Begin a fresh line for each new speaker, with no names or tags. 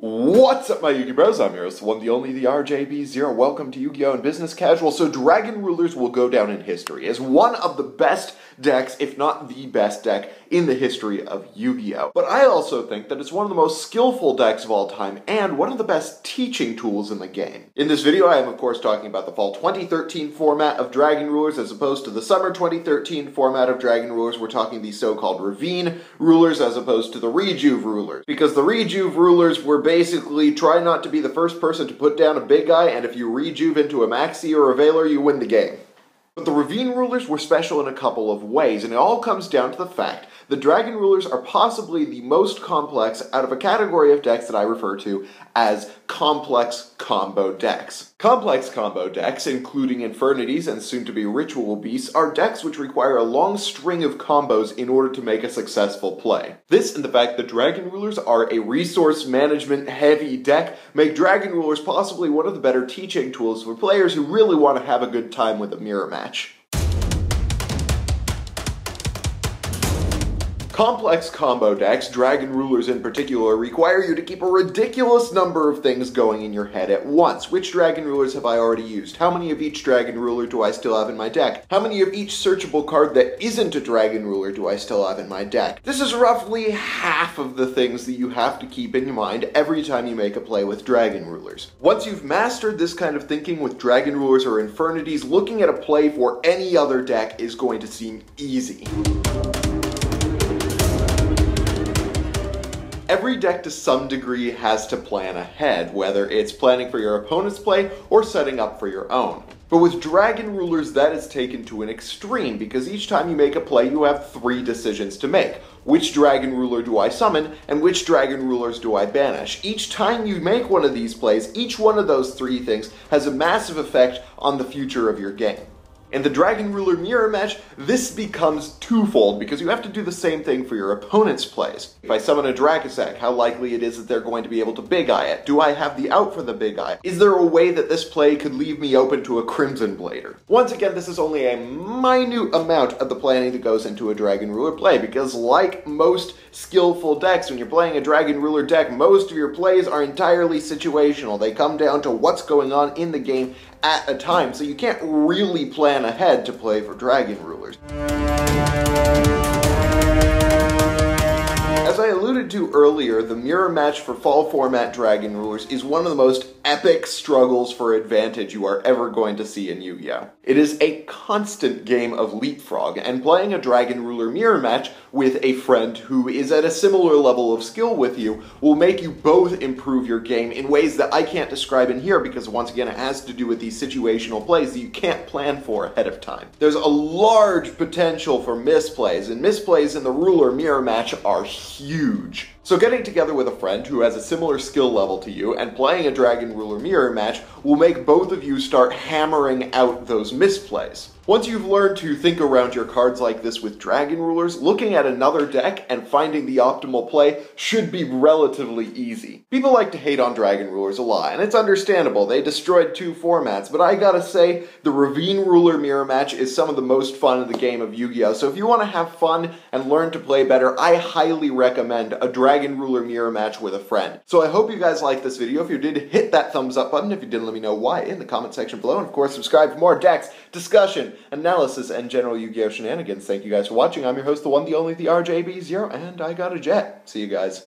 What's up, my Yu-Gi Bros? I'm your host, the one, the only, the RJB0. Welcome to Yu-Gi-Oh! And Business Casual. So Dragon Rulers will go down in history as one of the best decks, if not the best deck, in the history of Yu-Gi-Oh! But I also think that it's one of the most skillful decks of all time and one of the best teaching tools in the game. In this video, I am of course talking about the Fall 2013 format of Dragon Rulers as opposed to the Summer 2013 format of Dragon Rulers. We're talking the so-called Ravine Rulers as opposed to the Rejuve Rulers. Because the Rejuve Rulers were basically try not to be the first person to put down a big guy, and if you rejuve into a Maxi or a Veiler, you win the game. But the Ravine Rulers were special in a couple of ways, and it all comes down to the fact that Dragon Rulers are possibly the most complex out of a category of decks that I refer to as complex combo decks. Complex combo decks, including Infernities and soon-to-be Ritual Beasts, are decks which require a long string of combos in order to make a successful play. This and the fact that Dragon Rulers are a resource management heavy deck make Dragon Rulers possibly one of the better teaching tools for players who really want to have a good time with a mirror match. Complex combo decks, Dragon Rulers in particular, require you to keep a ridiculous number of things going in your head at once. Which Dragon Rulers have I already used? How many of each Dragon Ruler do I still have in my deck? How many of each searchable card that isn't a Dragon Ruler do I still have in my deck? This is roughly half of the things that you have to keep in mind every time you make a play with Dragon Rulers. Once you've mastered this kind of thinking with Dragon Rulers or Infernities, looking at a play for any other deck is going to seem easy. Every deck to some degree has to plan ahead, whether it's planning for your opponent's play or setting up for your own. But with Dragon Rulers, that is taken to an extreme, because each time you make a play, you have three decisions to make. Which Dragon Ruler do I summon, and which Dragon Rulers do I banish? Each time you make one of these plays, each one of those three things has a massive effect on the future of your game. In the Dragon Ruler mirror match, this becomes twofold because you have to do the same thing for your opponent's plays. If I summon a Dracosac, how likely it is that they're going to be able to Big Eye it? Do I have the out for the Big Eye? Is there a way that this play could leave me open to a Crimson Blader? Once again, this is only a minute amount of the planning that goes into a Dragon Ruler play, because like most skillful decks, when you're playing a Dragon Ruler deck, most of your plays are entirely situational. They come down to what's going on in the game at a time, so you can't really plan ahead to play for Dragon Rulers. As I alluded to earlier, the mirror match for Fall format Dragon Rulers is one of the most epic struggles for advantage you are ever going to see in Yu-Gi-Oh! It is a constant game of leapfrog, and playing a Dragon Ruler mirror match with a friend who is at a similar level of skill with you will make you both improve your game in ways that I can't describe in here, because once again it has to do with these situational plays that you can't plan for ahead of time. There's a large potential for misplays, and misplays in the Ruler mirror match are huge. So getting together with a friend who has a similar skill level to you and playing a Dragon Ruler mirror match will make both of you start hammering out those misplays. Once you've learned to think around your cards like this with Dragon Rulers, looking at another deck and finding the optimal play should be relatively easy. People like to hate on Dragon Rulers a lot, and it's understandable. They destroyed two formats, but I gotta say, the Ravine Ruler mirror match is some of the most fun in the game of Yu-Gi-Oh! So if you want to have fun and learn to play better, I highly recommend a Dragon Ruler mirror match with a friend. So I hope you guys liked this video. If you did, hit that thumbs up button. If you didn't, let me know why in the comment section below. And of course, subscribe for more decks, discussion, analysis, and general Yu-Gi-Oh! Shenanigans. Thank you guys for watching. I'm your host, the one, the only, the RJB0, and I got a jet. See you guys.